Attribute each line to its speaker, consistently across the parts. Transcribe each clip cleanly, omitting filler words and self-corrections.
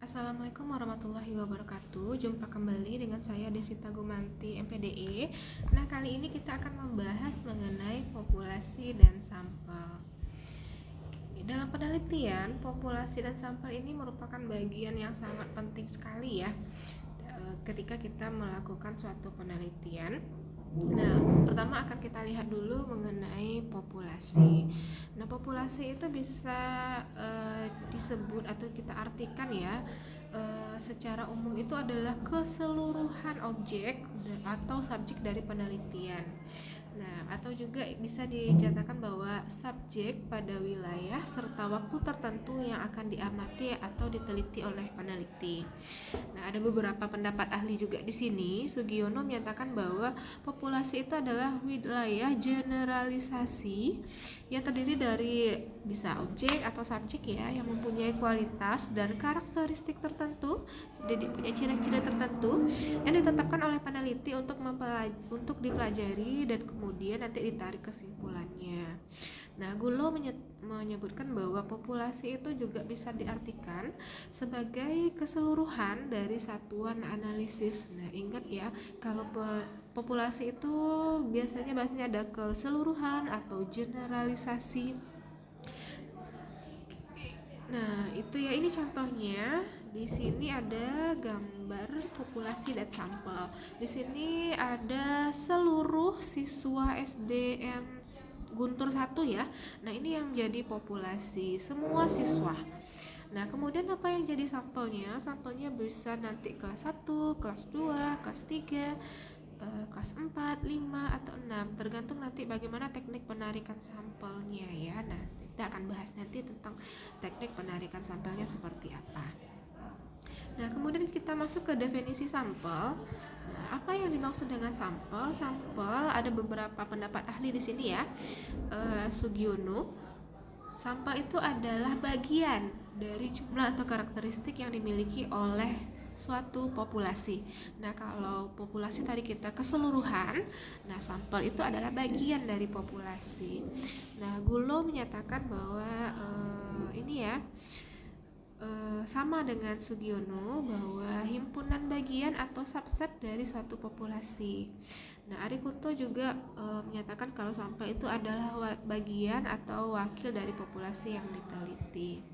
Speaker 1: Assalamualaikum warahmatullahi wabarakatuh. Jumpa kembali dengan saya Desita Gumanti, MPDE. Nah, kali ini kita akan membahas mengenai populasi dan sampel. Dalam penelitian, populasi dan sampel ini merupakan bagian yang sangat penting sekali ya ketika kita melakukan suatu penelitian. Nah, pertama akan kita lihat dulu mengenai populasi. Nah, populasi itu bisa disebut atau kita artikan ya, secara umum itu adalah keseluruhan objek atau subjek dari penelitian. Nah, atau juga bisa dinyatakan bahwa subjek pada wilayah serta waktu tertentu yang akan diamati atau diteliti oleh peneliti. Nah, ada beberapa pendapat ahli juga di sini. Sugiono menyatakan bahwa populasi itu adalah wilayah generalisasi yang terdiri dari bisa objek atau subjek ya, yang mempunyai kualitas dan karakteristik tertentu, jadi punya ciri-ciri tertentu yang ditetapkan oleh peneliti untuk dipelajari dan kemudian nanti ditarik kesimpulannya. Nah, Gulo menyebutkan bahwa populasi itu juga bisa diartikan sebagai keseluruhan dari satuan analisis. Nah, ingat ya, kalau populasi itu biasanya bahasanya ada keseluruhan atau generalisasi. Nah, itu ya, ini contohnya. Di sini ada gambar populasi dan sampel. Di sini ada seluruh siswa SDN Guntur 1 ya. Nah, ini yang jadi populasi, semua siswa. Nah, kemudian apa yang jadi sampelnya? Sampelnya bisa nanti kelas 1, kelas 2, kelas 3, kelas 4, 5, atau 6, tergantung nanti bagaimana teknik penarikan sampelnya ya. Nah, kita akan bahas nanti tentang teknik penarikan sampelnya seperti apa. Nah, kemudian kita masuk ke definisi sampel. Nah, apa yang dimaksud dengan sampel? Sampel ada beberapa pendapat ahli di sini ya. Sugiono, sampel itu adalah bagian dari jumlah atau karakteristik yang dimiliki oleh suatu populasi. Nah, kalau populasi tadi kita keseluruhan, nah sampel itu adalah bagian dari populasi. Nah, Gulo menyatakan bahwa ini ya, sama dengan Sugiono, bahwa himpunan bagian atau subset dari suatu populasi. Nah, Arikuto juga menyatakan kalau sampel itu adalah bagian atau wakil dari populasi yang diteliti.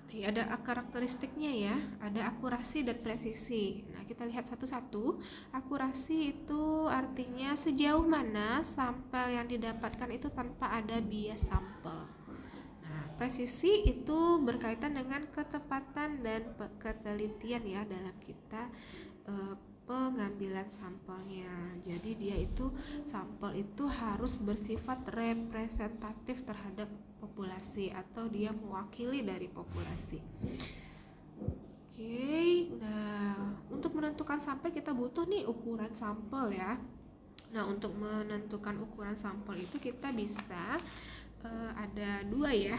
Speaker 1: Nih, ada karakteristiknya ya, ada akurasi dan presisi. Nah, kita lihat satu-satu. Akurasi itu artinya sejauh mana sampel yang didapatkan itu tanpa ada bias sampel. Presisi itu berkaitan dengan ketepatan dan ketelitian ya dalam kita pengambilan sampelnya. Jadi dia itu, sampel itu harus bersifat representatif terhadap populasi atau dia mewakili dari populasi. Oke, nah untuk menentukan sampel kita butuh nih ukuran sampel ya. Nah, untuk menentukan ukuran sampel itu kita bisa ada dua ya.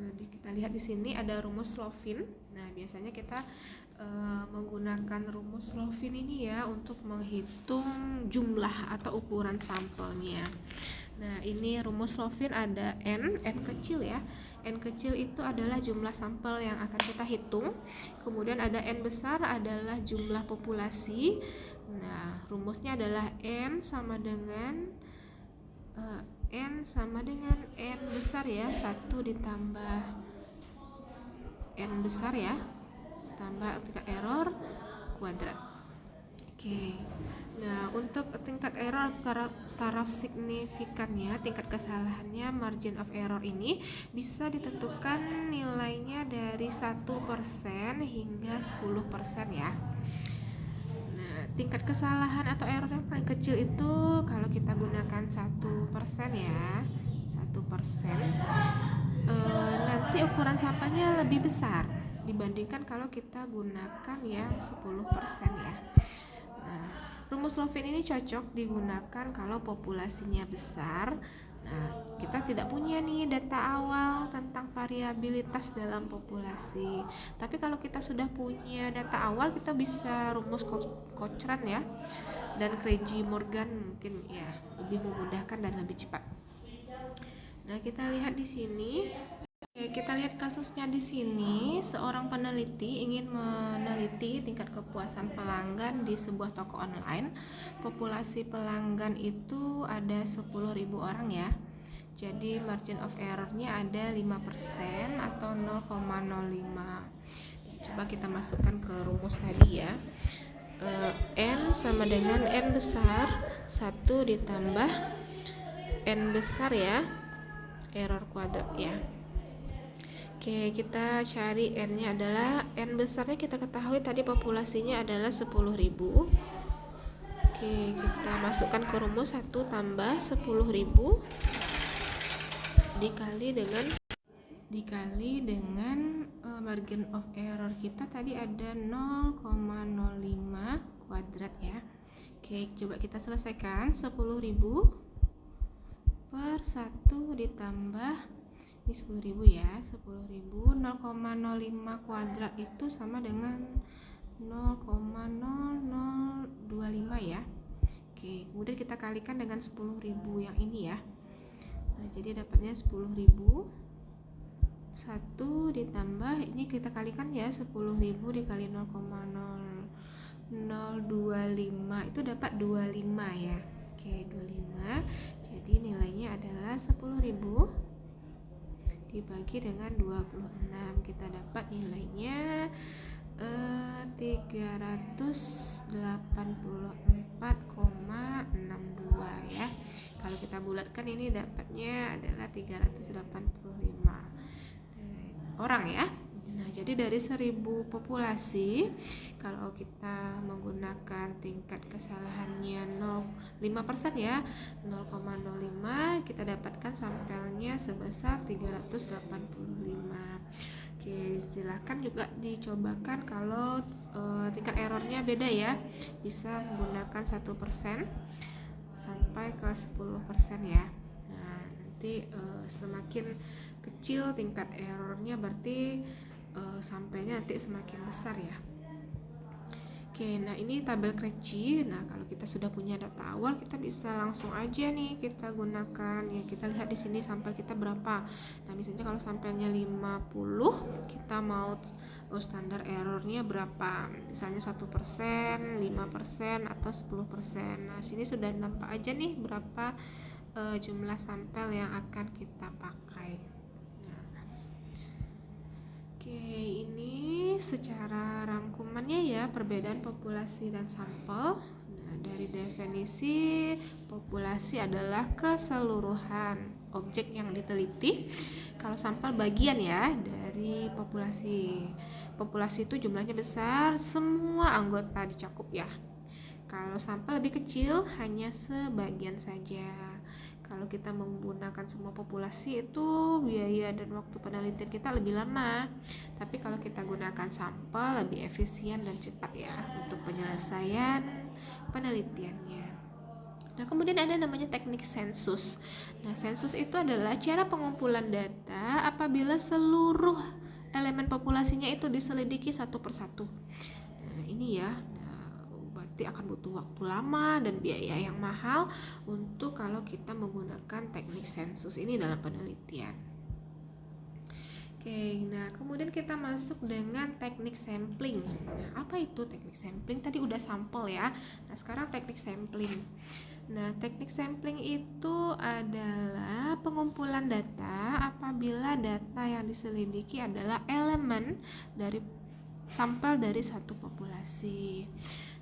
Speaker 1: Kita lihat di sini ada rumus Slovin. Nah, biasanya kita menggunakan rumus Slovin ini ya untuk menghitung jumlah atau ukuran sampelnya. Nah, ini rumus Slovin ada n kecil ya. N kecil itu adalah jumlah sampel yang akan kita hitung. Kemudian ada n besar adalah jumlah populasi. Nah, rumusnya adalah n sama dengan n besar ya, 1 ditambah n besar ya, tambah tingkat error kuadrat. Oke. Nah, untuk tingkat error taraf signifikannya, tingkat kesalahannya, margin of error ini bisa ditentukan nilainya dari 1% hingga 10% ya. Tingkat kesalahan atau error yang paling kecil itu kalau kita gunakan 1% ya, 1%, nanti ukuran sampelnya lebih besar dibandingkan kalau kita gunakan yang 10% ya. Nah, rumus Slovin ini cocok digunakan kalau populasinya besar. Nah, kita tidak punya nih data awal tentang variabilitas dalam populasi. Tapi kalau kita sudah punya data awal, kita bisa rumus Cochrane ya, dan Craigie-Morgan mungkin ya lebih memudahkan dan lebih cepat. Nah, kita lihat di sini Oke, kita lihat kasusnya di sini. Seorang peneliti ingin meneliti tingkat kepuasan pelanggan di sebuah toko online. Populasi pelanggan itu ada 10.000 orang ya. Jadi margin of error-nya ada 5% atau 0,05. Coba kita masukkan ke rumus tadi ya. N sama dengan N besar 1 ditambah N besar ya, error kuadrat ya. Oke, kita cari N-nya adalah, N besarnya kita ketahui tadi populasinya adalah 10.000. Oke, kita masukkan ke rumus 1 tambah 10.000 dikali dengan margin of error kita tadi ada 0,05 kuadrat ya. Oke, coba kita selesaikan. 10.000 per 1 ditambah ini 10.000 ya, 10.000 0,05 kuadrat itu sama dengan 0,0025 ya. Oke, kemudian kita kalikan dengan 10.000 yang ini ya. Nah, jadi dapatnya 10.000 1 ditambah ini kita kalikan ya, 10.000 dikali 0,0025 itu dapat 25 ya. Oke, 25. Jadi nilainya adalah 10.000 dibagi dengan 26, kita dapat nilainya 384,62 ya. Kalau kita bulatkan ini dapatnya adalah 385 orang ya. Nah, jadi dari 1000 populasi, kalau kita menggunakan tingkat kesalahannya 0,5% ya, 0,05, kita dapatkan sampelnya sebesar 385. Oke, silahkan juga dicobakan kalau tingkat errornya beda ya, bisa menggunakan 1% sampai ke 10% ya. Nah, nanti semakin kecil tingkat errornya berarti sampainya nanti semakin besar ya. Oke, nah ini tabel Krejci. Nah, kalau kita sudah punya data awal, kita bisa langsung aja nih kita gunakan ya. Kita lihat di sini sampel kita berapa. Nah, misalnya kalau sampelnya 50, kita mau standar errornya berapa? Misalnya 1%, 5% atau 10%. Nah, sini sudah nampak aja nih berapa jumlah sampel yang akan kita pakai. Oke, ini secara rangkumannya ya, perbedaan populasi dan sampel. Nah, dari definisi, populasi adalah keseluruhan objek yang diteliti. Kalau sampel bagian ya dari populasi. Populasi itu jumlahnya besar, semua anggota dicakup ya. Kalau sampel lebih kecil, hanya sebagian saja. Kalau kita menggunakan semua populasi itu biaya dan waktu penelitian kita lebih lama. Tapi kalau kita gunakan sampel lebih efisien dan cepat ya untuk penyelesaian penelitiannya. Nah, kemudian ada namanya teknik sensus. Nah, sensus itu adalah cara pengumpulan data apabila seluruh elemen populasinya itu diselidiki satu persatu. Nah, ini ya. Akan butuh waktu lama dan biaya yang mahal untuk kalau kita menggunakan teknik sensus ini dalam penelitian. Oke, nah kemudian kita masuk dengan teknik sampling. Nah, apa itu teknik sampling? Tadi udah sampel ya. Nah, sekarang teknik sampling. Nah, teknik sampling itu adalah pengumpulan data apabila data yang diselidiki adalah elemen dari sampel dari suatu populasi.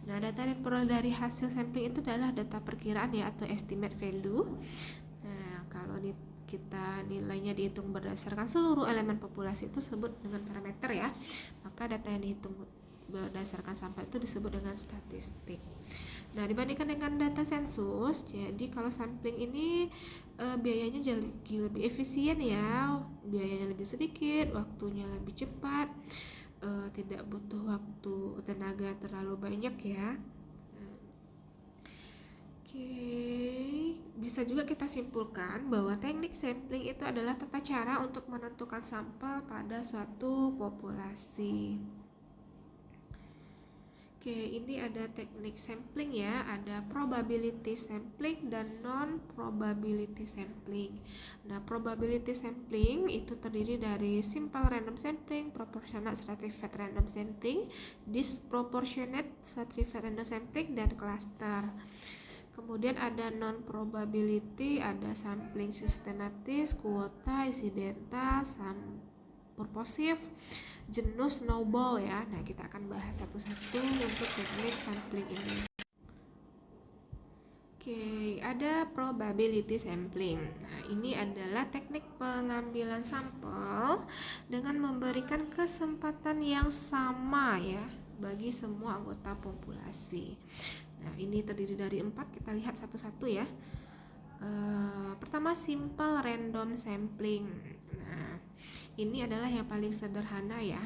Speaker 1: Nah, data yang diperoleh dari hasil sampling itu adalah data perkiraan ya, atau estimate value. Nah, kalau kita nilainya dihitung berdasarkan seluruh elemen populasi itu disebut dengan parameter ya. Maka data yang dihitung berdasarkan sampel itu disebut dengan statistik. Nah, dibandingkan dengan data sensus, jadi kalau sampling ini biayanya jadi lebih efisien ya, biayanya lebih sedikit, waktunya lebih cepat. Tidak butuh waktu tenaga terlalu banyak ya. Oke, bisa juga kita simpulkan bahwa teknik sampling itu adalah tata cara untuk menentukan sampel pada suatu populasi. Oke, ini ada teknik sampling ya, ada probability sampling dan non-probability sampling. Nah, probability sampling itu terdiri dari simple random sampling, proportional stratified random sampling, disproportionate stratified random sampling, dan cluster. Kemudian ada non-probability, ada sampling sistematis, kuota, insidental, purposive, jenuh, snowball ya. Nah, kita akan bahas satu-satu untuk teknik sampling ini. Oke, ada probability sampling. Nah, ini adalah teknik pengambilan sampel dengan memberikan kesempatan yang sama ya bagi semua anggota populasi. Nah, ini terdiri dari 4, kita lihat satu-satu ya. Pertama, simple random sampling. Nah, ini adalah yang paling sederhana ya.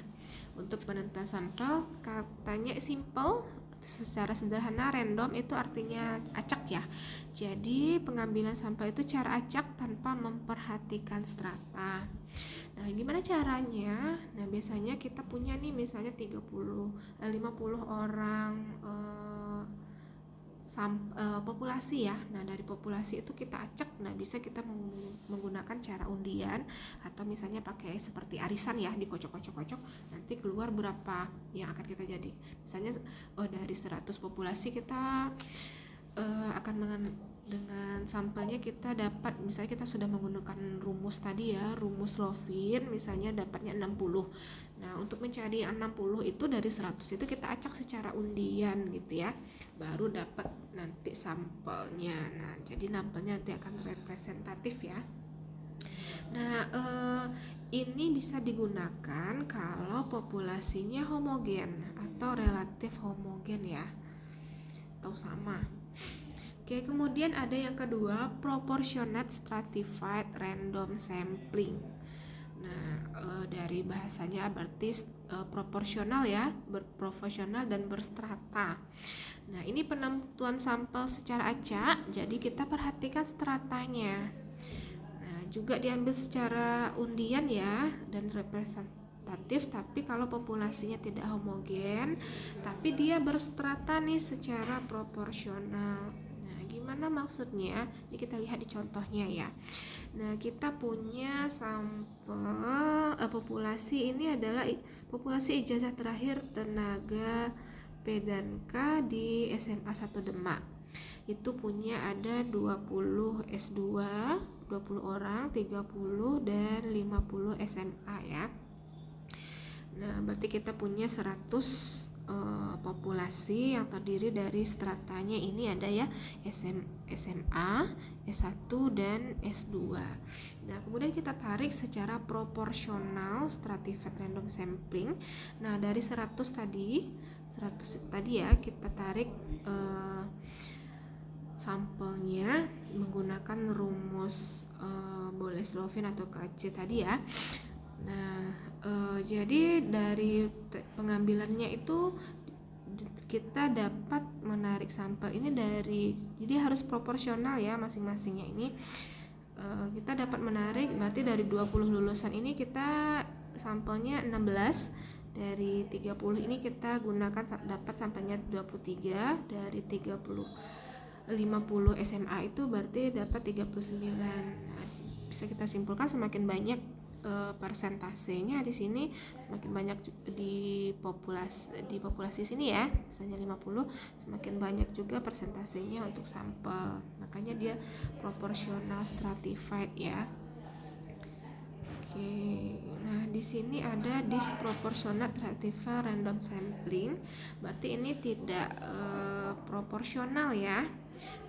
Speaker 1: Untuk penentuan sampel, katanya simple, secara sederhana random itu artinya acak ya. Jadi pengambilan sampel itu cara acak tanpa memperhatikan strata. Nah, gimana caranya? Nah, biasanya kita punya nih misalnya 50 orang populasi ya. Nah, dari populasi itu kita acak. Nah, bisa kita menggunakan cara undian atau misalnya pakai seperti arisan ya, dikocok-kocok-kocok, nanti keluar berapa yang akan kita jadi. Misalnya dari 100 populasi kita akan dengan sampelnya kita dapat, misalnya kita sudah menggunakan rumus tadi ya, rumus Lovin, misalnya dapatnya 60. Nah, untuk mencari 60 itu dari 100 itu kita acak secara undian gitu ya, baru dapat nanti sampelnya. Nah, jadi sampelnya nanti akan representatif ya. Nah, ini bisa digunakan kalau populasinya homogen atau relatif homogen ya, atau sama. Oke, kemudian ada yang kedua, proportionate stratified random sampling. Nah, dari bahasanya berarti proporsional ya, berproporsional dan berstrata. Nah, ini penentuan sampel secara acak, jadi kita perhatikan stratanya. Nah, juga diambil secara undian ya dan representatif, tapi kalau populasinya tidak homogen, tapi dia berstrata nih secara proporsional. Gimana maksudnya? Ini kita lihat di contohnya ya. Nah, kita punya sampel populasi, ini adalah populasi ijazah terakhir tenaga P dan K di SMA 1 Demak. Itu punya ada 20 S2, 20 orang, 30 dan 50 SMA ya. Nah, berarti kita punya 100 populasi yang terdiri dari stratanya ini ada ya SMA, S1 dan S2. Nah, kemudian kita tarik secara proporsional stratified random sampling. Nah, dari 100 tadi ya, kita tarik sampelnya menggunakan rumus Boles-Lovin atau KC tadi ya. Nah, jadi dari pengambilannya itu kita dapat menarik sampel ini jadi harus proporsional ya masing-masingnya ini. Kita dapat menarik, berarti dari 20 lulusan ini kita sampelnya 16, dari 30 ini kita gunakan dapat sampelnya 23, dari 50 SMA itu berarti dapat 39. Nah, bisa kita simpulkan semakin banyak persentasenya di sini, semakin banyak di populasi sini ya, misalnya 50, semakin banyak juga persentasenya untuk sampel. Makanya dia proporsional stratified ya. Oke, nah di sini ada disproportionate stratified random sampling. Berarti ini tidak proporsional ya,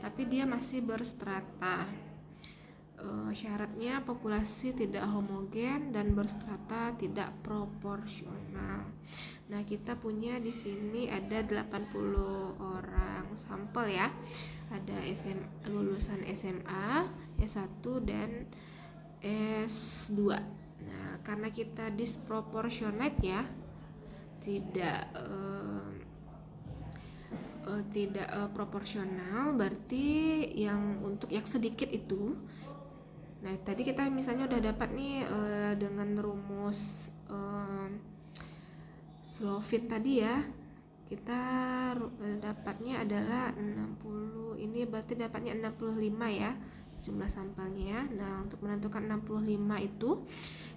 Speaker 1: tapi dia masih berstrata. Syaratnya populasi tidak homogen dan berstrata tidak proporsional. Nah, kita punya di sini ada 80 orang sampel ya. Ada lulusan SMA, S1 dan S2. Nah, karena kita disproportionate ya, tidak proporsional, berarti yang untuk yang sedikit itu. Nah, tadi kita misalnya udah dapat nih dengan rumus Slovin tadi ya, kita dapatnya adalah 60, ini berarti dapatnya 65 ya jumlah sampelnya. Nah, untuk menentukan 65 itu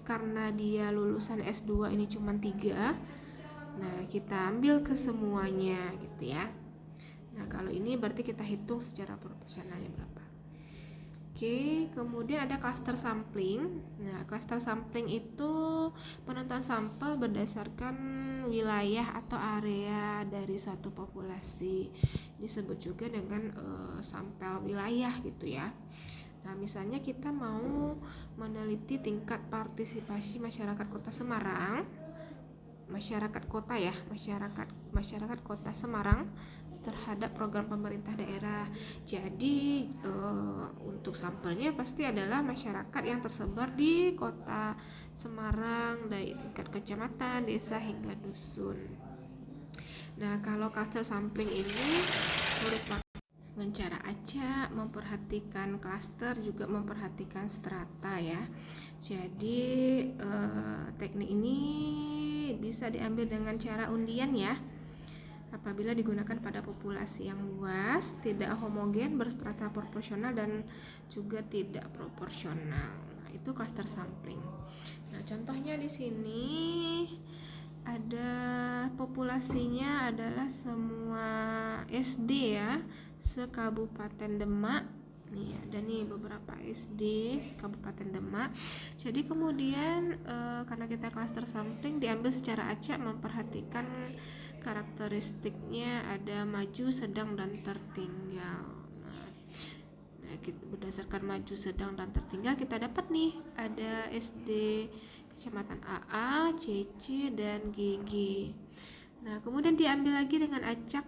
Speaker 1: karena dia lulusan S2 ini cuma 3, nah kita ambil ke semuanya gitu ya. Nah, kalau ini berarti kita hitung secara proporsionalnya berapa. Oke, kemudian ada cluster sampling. Nah, cluster sampling itu penentuan sampel berdasarkan wilayah atau area dari suatu populasi. Disebut juga dengan sampel wilayah gitu ya. Nah, misalnya kita mau meneliti tingkat partisipasi masyarakat Kota Semarang, masyarakat kota Semarang terhadap program pemerintah daerah. Jadi untuk sampelnya pasti adalah masyarakat yang tersebar di Kota Semarang dari tingkat kecamatan, desa hingga dusun. Nah, kalau cluster sampling ini merupakan dengan cara acak, memperhatikan klaster, juga memperhatikan strata ya. Jadi teknik ini bisa diambil dengan cara undian ya. Apabila digunakan pada populasi yang luas, tidak homogen, berstrata proporsional dan juga tidak proporsional. Nah, itu cluster sampling. Nah, contohnya di sini ada populasinya adalah semua SD ya, se-Kabupaten Demak. Nih ada nih beberapa SD Kabupaten Demak. Jadi kemudian karena kita cluster sampling diambil secara acak, memperhatikan karakteristiknya ada maju, sedang, dan tertinggal. Nah, berdasarkan maju, sedang, dan tertinggal kita dapat nih ada SD Kecamatan AA, CC, dan GG. Nah, kemudian diambil lagi dengan acak,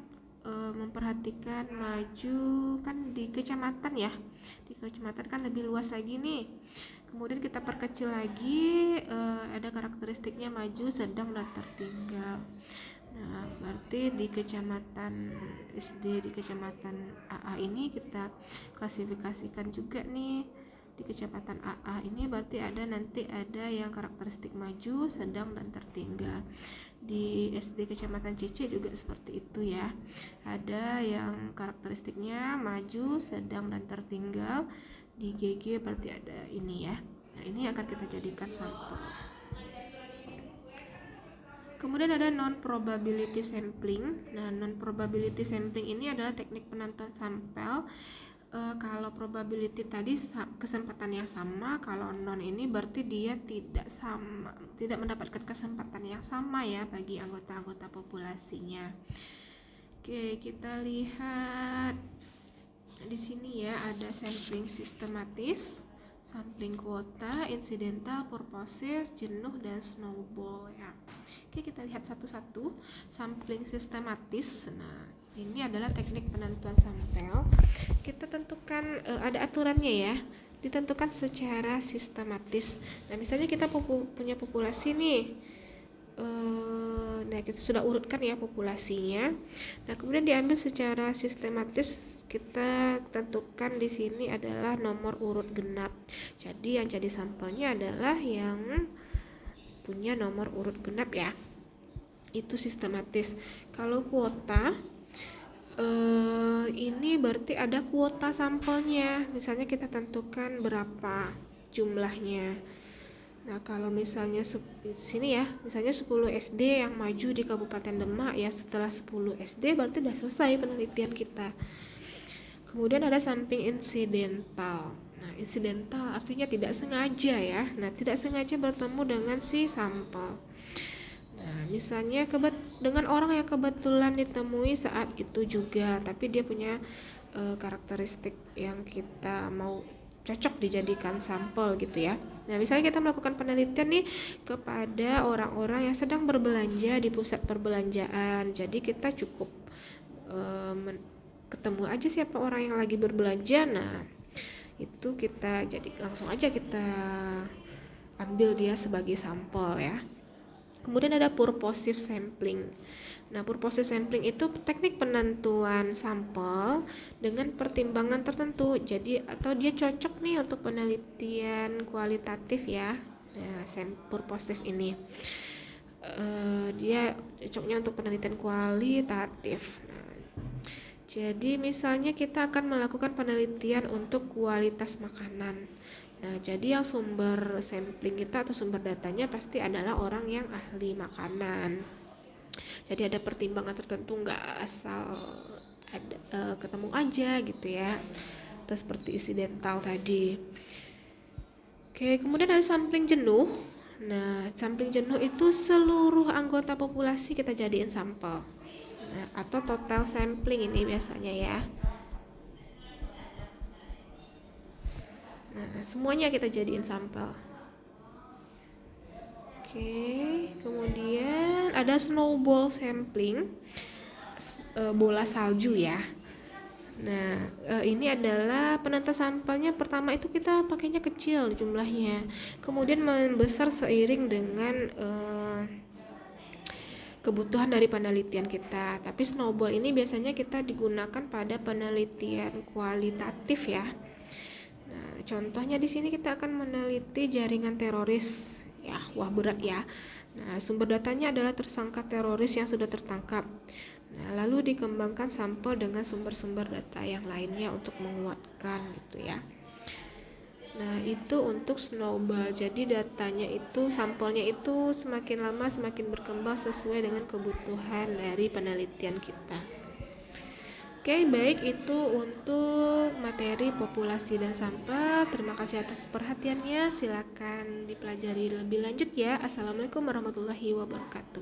Speaker 1: memperhatikan maju kan di kecamatan ya. Di kecamatan kan lebih luas lagi nih. Kemudian kita perkecil lagi, ada karakteristiknya maju, sedang, dan tertinggal. Nah, berarti di kecamatan SD di kecamatan AA ini kita klasifikasikan juga nih. Di kecamatan AA ini berarti nanti ada yang karakteristik maju, sedang, dan tertinggal. Di SD kecamatan CC juga seperti itu ya. Ada yang karakteristiknya maju, sedang, dan tertinggal. Di GG berarti ada ini ya. Nah, ini akan kita jadikan sampel. Kemudian ada non-probability sampling. Nah, non-probability sampling ini adalah teknik penentuan sampel. Kalau probability tadi kesempatan yang sama, kalau non ini berarti dia tidak sama, tidak mendapatkan kesempatan yang sama ya bagi anggota-anggota populasinya. Oke, kita lihat di sini ya, ada sampling sistematis, sampling kuota, insidental, purposive, jenuh, dan snowball ya. Oke, kita lihat satu-satu. Sampling sistematis. Nah, ini adalah teknik penentuan sampel. Kita tentukan, ada aturannya ya, ditentukan secara sistematis. Nah, misalnya kita punya populasi nih. Nah, kita sudah urutkan ya populasinya. Nah, kemudian diambil secara sistematis, kita tentukan di sini adalah nomor urut genap. Jadi yang jadi sampelnya adalah yang punya nomor urut genap ya. Itu sistematis. Kalau kuota, ini berarti ada kuota sampelnya. Misalnya kita tentukan berapa jumlahnya. Nah, kalau misalnya sini ya, misalnya 10 SD yang maju di Kabupaten Demak ya, setelah 10 SD berarti sudah selesai penelitian kita. Kemudian ada sampling insidental. Nah, insidental artinya tidak sengaja ya. Nah, tidak sengaja bertemu dengan si sampel. Nah, misalnya dengan orang yang kebetulan ditemui saat itu juga, tapi dia punya karakteristik yang kita mau cocok dijadikan sampel gitu ya. Nah, misalnya kita melakukan penelitian nih kepada orang-orang yang sedang berbelanja di pusat perbelanjaan. Jadi kita cukup ketemu aja siapa orang yang lagi berbelanja. Nah, itu kita jadi langsung aja kita ambil dia sebagai sampel ya. Kemudian ada purposive sampling. Nah, purposive sampling itu teknik penentuan sampel dengan pertimbangan tertentu. Jadi atau dia cocok nih untuk penelitian kualitatif ya. Nah, purposive ini. dia cocoknya untuk penelitian kualitatif. Nah, jadi misalnya kita akan melakukan penelitian untuk kualitas makanan. Nah, jadi yang sumber sampling kita atau sumber datanya pasti adalah orang yang ahli makanan. Jadi ada pertimbangan tertentu, nggak asal ada ketemu aja gitu ya. Terus seperti insidental tadi. Oke, kemudian ada sampling jenuh. Nah, sampling jenuh itu seluruh anggota populasi kita jadiin sampel. Nah, atau total sampling ini biasanya ya. Nah, semuanya kita jadiin sampel. Oke, kemudian ada snowball sampling, bola salju ya. Nah, ini adalah penentu sampelnya. Pertama itu kita pakainya kecil jumlahnya, kemudian membesar seiring dengan kebutuhan dari penelitian kita. Tapi snowball ini biasanya kita digunakan pada penelitian kualitatif ya. Nah, contohnya di sini kita akan meneliti jaringan teroris. Ya, wah berat ya. Nah, sumber datanya adalah tersangka teroris yang sudah tertangkap. Nah, lalu dikembangkan sampel dengan sumber-sumber data yang lainnya untuk menguatkan gitu ya. Nah, itu untuk snowball. Jadi datanya itu, sampelnya itu semakin lama semakin berkembang sesuai dengan kebutuhan dari penelitian kita. Oke, baik itu untuk materi populasi dan sampel. Terima kasih atas perhatiannya. Silakan dipelajari lebih lanjut ya. Assalamualaikum warahmatullahi wabarakatuh.